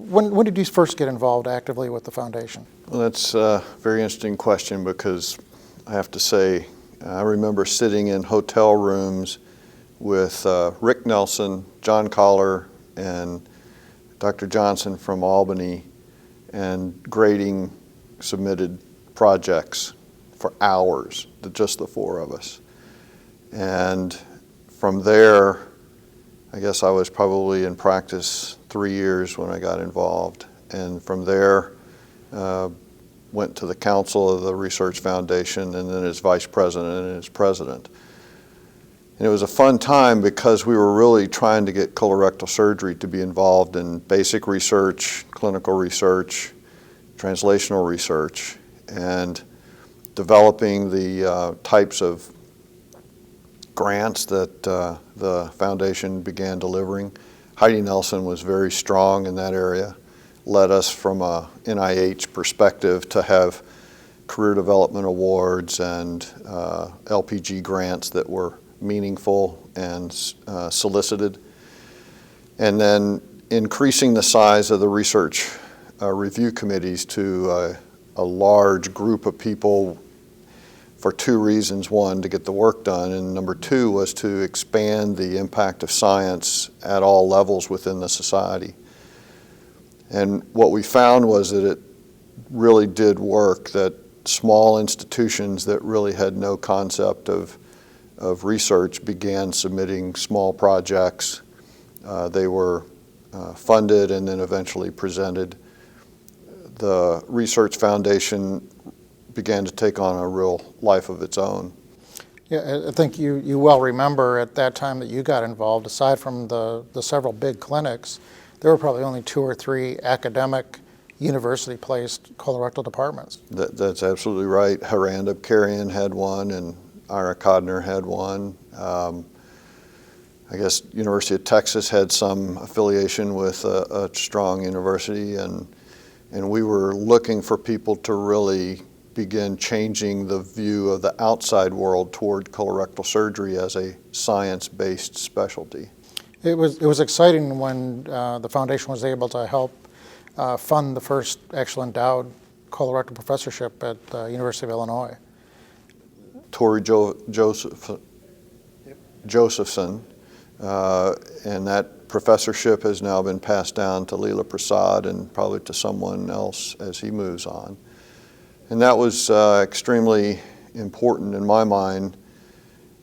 When did you first get involved actively with the foundation? Well, that's a very interesting question, because I have to say, I remember sitting in hotel rooms with Rick Nelson, John Collar, and Dr. Johnson from Albany, and grading submitted projects for hours, just the four of us. And from there, I guess I was probably in practice 3 years when I got involved. And from there, went to the council of the Research Foundation, and then as vice president and as president. And it was a fun time because we were really trying to get colorectal surgery to be involved in basic research, clinical research, translational research, and developing the types of grants that the foundation began delivering. Heidi Nelson was very strong in that area, led us from a NIH perspective to have career development awards and LPG grants that were meaningful and solicited. And then increasing the size of the research review committees to a large group of people for two reasons. One, to get the work done, and number two was to expand the impact of science at all levels within the society. And what we found was that it really did work, that small institutions that really had no concept of research began submitting small projects. They were funded and then eventually presented. The Research Foundation began to take on a real life of its own. Yeah, I think you well remember at that time that you got involved, aside from the several big clinics, there were probably only 2 or 3 academic university-placed colorectal departments. That's absolutely right. Harand Abkarian had one, and Ira Codner had one. I guess University of Texas had some affiliation with a strong university, and we were looking for people to really begin changing the view of the outside world toward colorectal surgery as a science-based specialty. It was exciting when the foundation was able to help fund the first actual endowed colorectal professorship at the University of Illinois. Tori Josephson, and that professorship has now been passed down to Leela Prasad and probably to someone else as he moves on. And that was extremely important in my mind,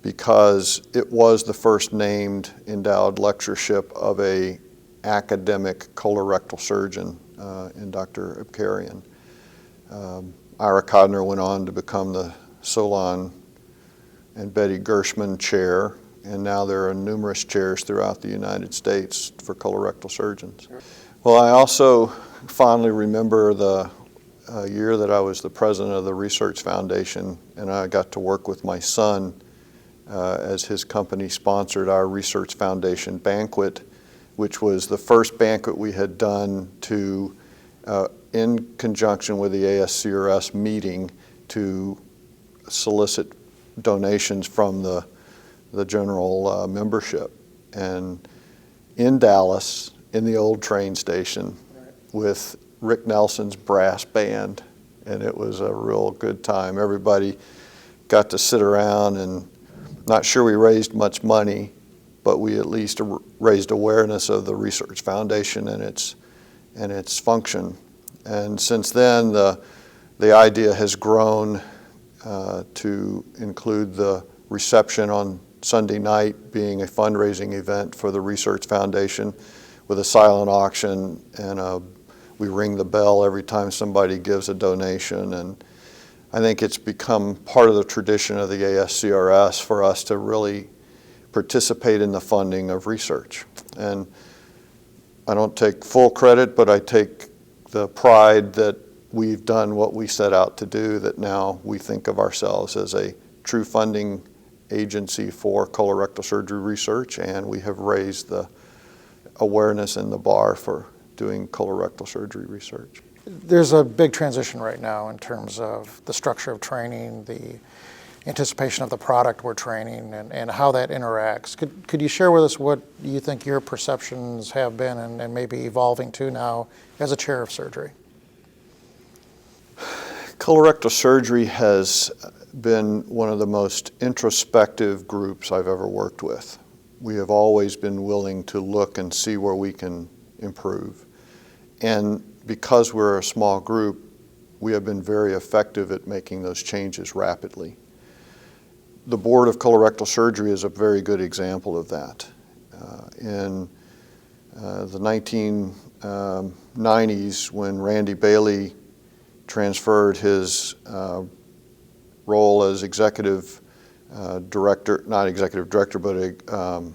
because it was the first named endowed lectureship of a academic colorectal surgeon in Dr. Abkarian. Ira Codner went on to become the Solon and Betty Gershman Chair, and now there are numerous chairs throughout the United States for colorectal surgeons. Well, I also fondly remember the year that I was the president of the Research Foundation, and I got to work with my son as his company sponsored our Research Foundation banquet, which was the first banquet we had done to, in conjunction with the ASCRS meeting, to solicit donations from the general membership. And in Dallas, in the old train station, with Rick Nelson's brass band, and it was a real good time. Everybody got to sit around, and not sure we raised much money, but we at least raised awareness of the Research Foundation and its function. And since then, the idea has grown to include the reception on Sunday night being a fundraising event for the Research Foundation with a silent auction, and we ring the bell every time somebody gives a donation. And I think it's become part of the tradition of the ASCRS for us to really participate in the funding of research. And I don't take full credit, but I take the pride that we've done what we set out to do, that now we think of ourselves as a true funding agency for colorectal surgery research, and we have raised the awareness and the bar for doing colorectal surgery research. There's a big transition right now in terms of the structure of training, the anticipation of the product we're training and how that interacts. Could you share with us what you think your perceptions have been and maybe evolving to now as a chair of surgery? Colorectal surgery has been one of the most introspective groups I've ever worked with. We have always been willing to look and see where we can improve. And because we're a small group, we have been very effective at making those changes rapidly. The Board of Colorectal Surgery is a very good example of that. In the 1990s, when Randy Bailey transferred his role as executive director, not executive director, but the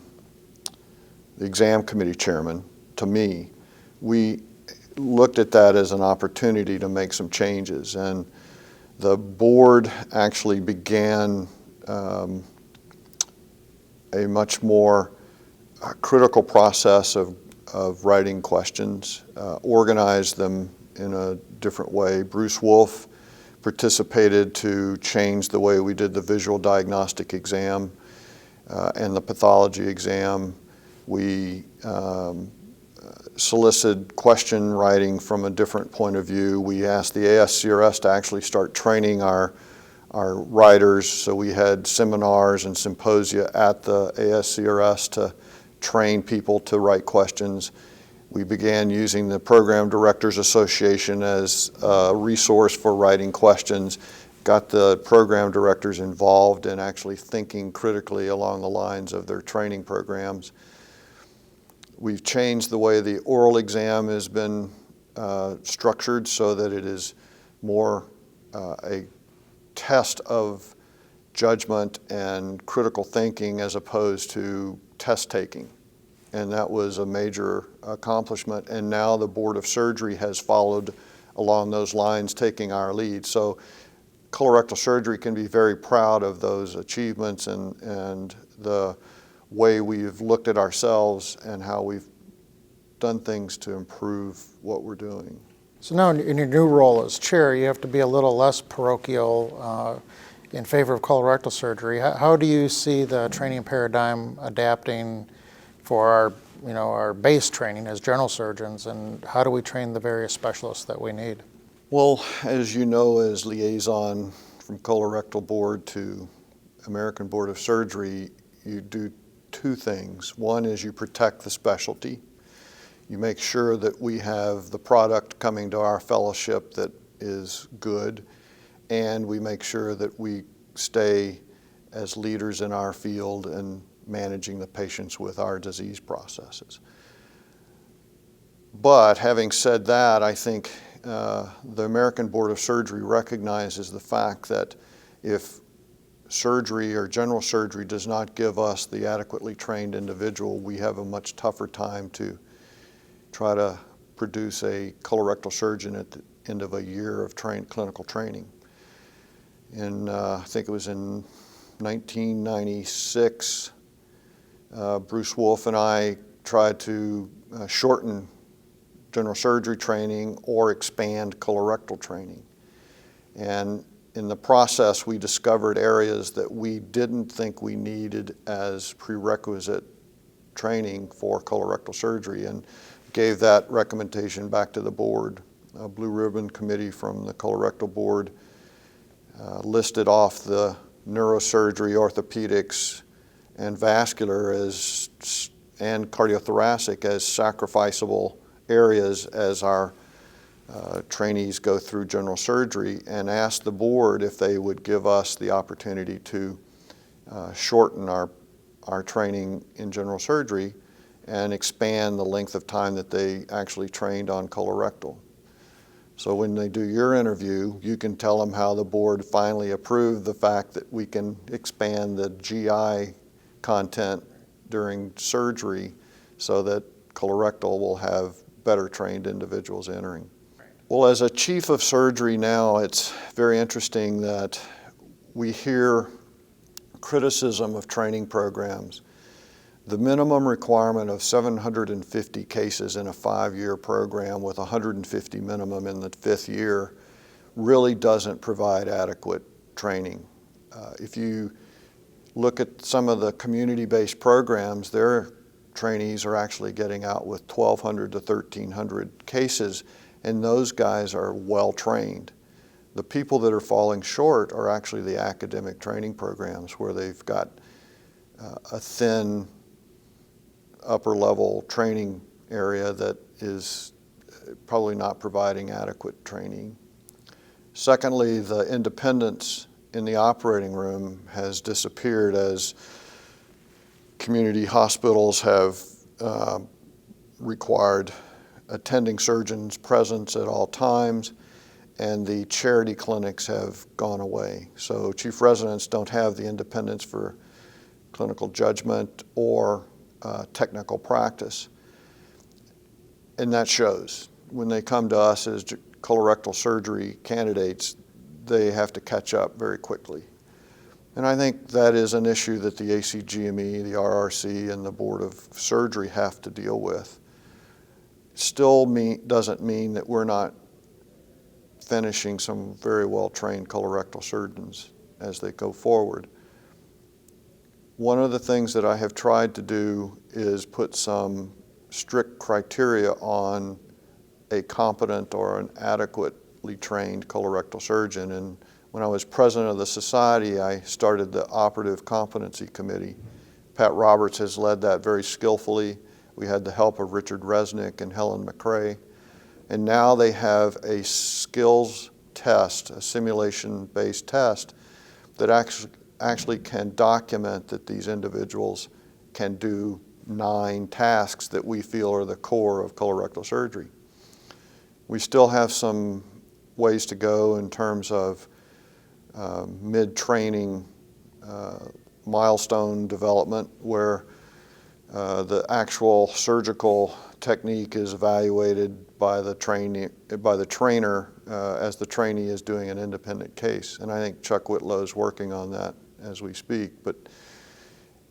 exam committee chairman to me, we looked at that as an opportunity to make some changes. And the board actually began a much more critical process of writing questions, organized them in a different way. Bruce Wolf participated to change the way we did the visual diagnostic exam and the pathology exam. We solicited question writing from a different point of view. We asked the ASCRS to actually start training our writers, so we had seminars and symposia at the ASCRS to train people to write questions. We began using the Program Directors Association as a resource for writing questions, got the program directors involved in actually thinking critically along the lines of their training programs. We've changed the way the oral exam has been structured so that it is more a test of judgment and critical thinking as opposed to test taking. And that was a major accomplishment. And now the Board of Surgery has followed along those lines, taking our lead. So colorectal surgery can be very proud of those achievements and the way we've looked at ourselves and how we've done things to improve what we're doing. So now in your new role as chair, you have to be a little less parochial in favor of colorectal surgery. How do you see the training paradigm adapting for our base training as general surgeons, and how do we train the various specialists that we need? Well, as you know, as liaison from colorectal board to American Board of Surgery, you do two things. One is you protect the specialty. You make sure that we have the product coming to our fellowship that is good, and we make sure that we stay as leaders in our field and managing the patients with our disease processes. But having said that, I think the American Board of Surgery recognizes the fact that if surgery or general surgery does not give us the adequately trained individual, we have a much tougher time to try to produce a colorectal surgeon at the end of a year of clinical training. And I think it was in 1996, Bruce Wolf and I tried to shorten general surgery training or expand colorectal training. And in the process, we discovered areas that we didn't think we needed as prerequisite training for colorectal surgery, and gave that recommendation back to the board. A blue ribbon committee from the colorectal board listed off the neurosurgery, orthopedics, and vascular and cardiothoracic as sacrificable areas as our trainees go through general surgery, and asked the board if they would give us the opportunity to shorten our training in general surgery and expand the length of time that they actually trained on colorectal. So when they do your interview, you can tell them how the board finally approved the fact that we can expand the GI content during surgery so that colorectal will have better trained individuals entering. Well, as a chief of surgery now, it's very interesting that we hear criticism of training programs. The minimum requirement of 750 cases in a 5-year program with 150 minimum in the 5th year really doesn't provide adequate training. If you look at some of the community-based programs, their trainees are actually getting out with 1,200 to 1,300 cases, and those guys are well trained. The people that are falling short are actually the academic training programs where they've got a thin upper level training area that is probably not providing adequate training. Secondly, the independence in the operating room has disappeared as community hospitals have required attending surgeons' presence at all times, and the charity clinics have gone away. So chief residents don't have the independence for clinical judgment or technical practice. And that shows. When they come to us as colorectal surgery candidates, they have to catch up very quickly. And I think that is an issue that the ACGME, the RRC, and the Board of Surgery have to deal with. Still doesn't mean that we're not finishing some very well-trained colorectal surgeons as they go forward. One of the things that I have tried to do is put some strict criteria on a competent or an adequately trained colorectal surgeon. And when I was president of the society, I started the Operative Competency Committee. Pat Roberts has led that very skillfully. We had the help of Richard Resnick and Helen McRae. And now they have a skills test, a simulation-based test that actually can document that these individuals can do 9 tasks that we feel are the core of colorectal surgery. We still have some ways to go in terms of mid-training milestone development where the actual surgical technique is evaluated by the trainer as the trainee is doing an independent case. And I think Chuck Whitlow is working on that as we speak. But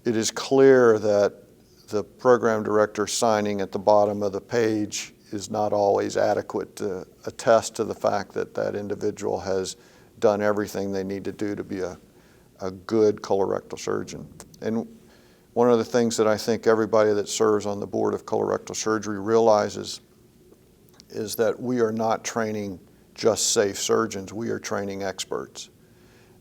it is clear that the program director signing at the bottom of the page is not always adequate to attest to the fact that that individual has done everything they need to do to be a good colorectal surgeon. And one of the things that I think everybody that serves on the board of colorectal surgery realizes is that we are not training just safe surgeons, we are training experts.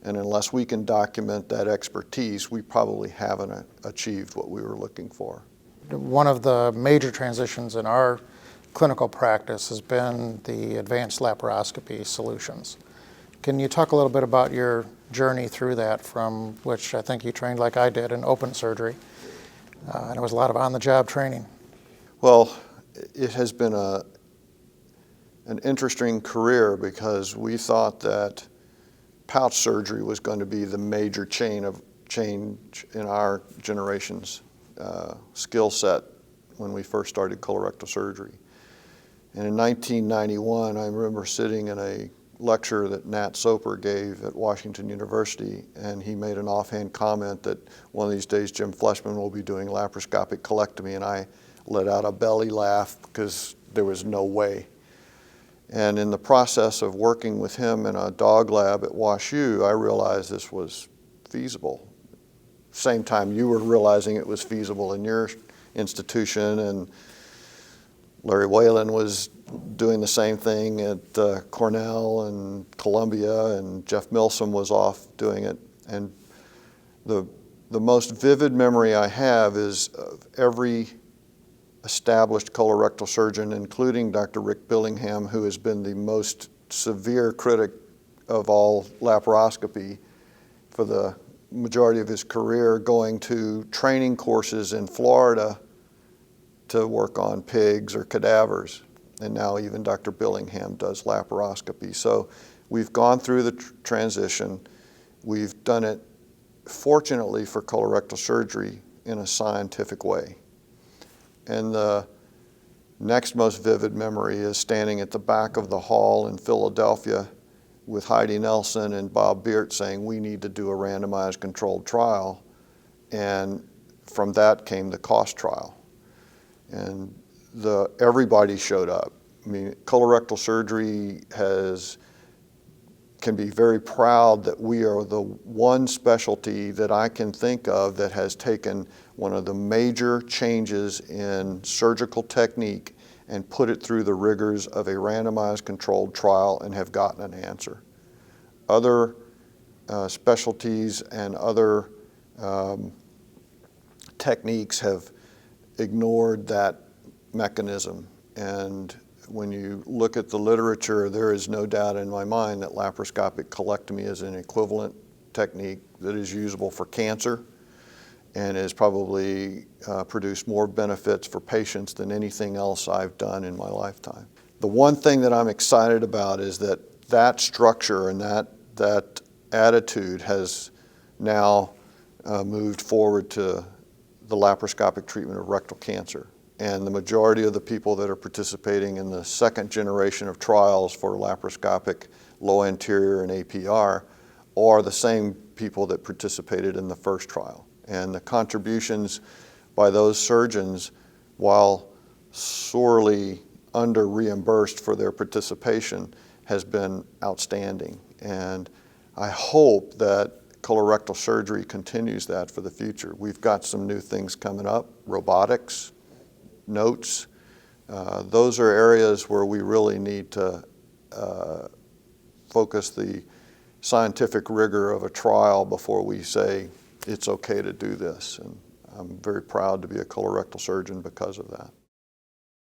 And unless we can document that expertise, we probably haven't achieved what we were looking for. One of the major transitions in our clinical practice has been the advanced laparoscopy solutions. Can you talk a little bit about your journey through that, from which I think you trained like I did in open surgery, and it was a lot of on-the-job training? Well, it has been an interesting career because we thought that pouch surgery was going to be the major change in our generation's skill set when we first started colorectal surgery. And in 1991, I remember sitting in a lecture that Nat Soper gave at Washington University, and he made an offhand comment that one of these days Jim Fleshman will be doing laparoscopic colectomy, and I let out a belly laugh because there was no way. And in the process of working with him in a dog lab at WashU, I realized this was feasible. Same time you were realizing it was feasible in your institution, and Larry Whalen was doing the same thing at Cornell and Columbia, and Jeff Milsom was off doing it. And the most vivid memory I have is of every established colorectal surgeon, including Dr. Rick Billingham, who has been the most severe critic of all laparoscopy for the majority of his career, going to training courses in Florida to work on pigs or cadavers. And now even Dr. Billingham does laparoscopy. So we've gone through the transition. We've done it, fortunately for colorectal surgery, in a scientific way. And the next most vivid memory is standing at the back of the hall in Philadelphia with Heidi Nelson and Bob Beert saying, we need to do a randomized controlled trial. And from that came the cost trial. And everybody showed up. I mean, colorectal surgery has can be very proud that we are the one specialty that I can think of that has taken one of the major changes in surgical technique and put it through the rigors of a randomized controlled trial and have gotten an answer. Other specialties and other techniques have ignored that mechanism. And when you look at the literature, there is no doubt in my mind that laparoscopic colectomy is an equivalent technique that is usable for cancer and has probably produced more benefits for patients than anything else I've done in my lifetime. The one thing that I'm excited about is that structure and that attitude has now moved forward to the laparoscopic treatment of rectal cancer. And the majority of the people that are participating in the second generation of trials for laparoscopic low anterior and APR are the same people that participated in the first trial. And the contributions by those surgeons, while sorely under-reimbursed for their participation, has been outstanding. And I hope that colorectal surgery continues that for the future. We've got some new things coming up, robotics, notes. Those are areas where we really need to focus the scientific rigor of a trial before we say it's okay to do this. And I'm very proud to be a colorectal surgeon because of that.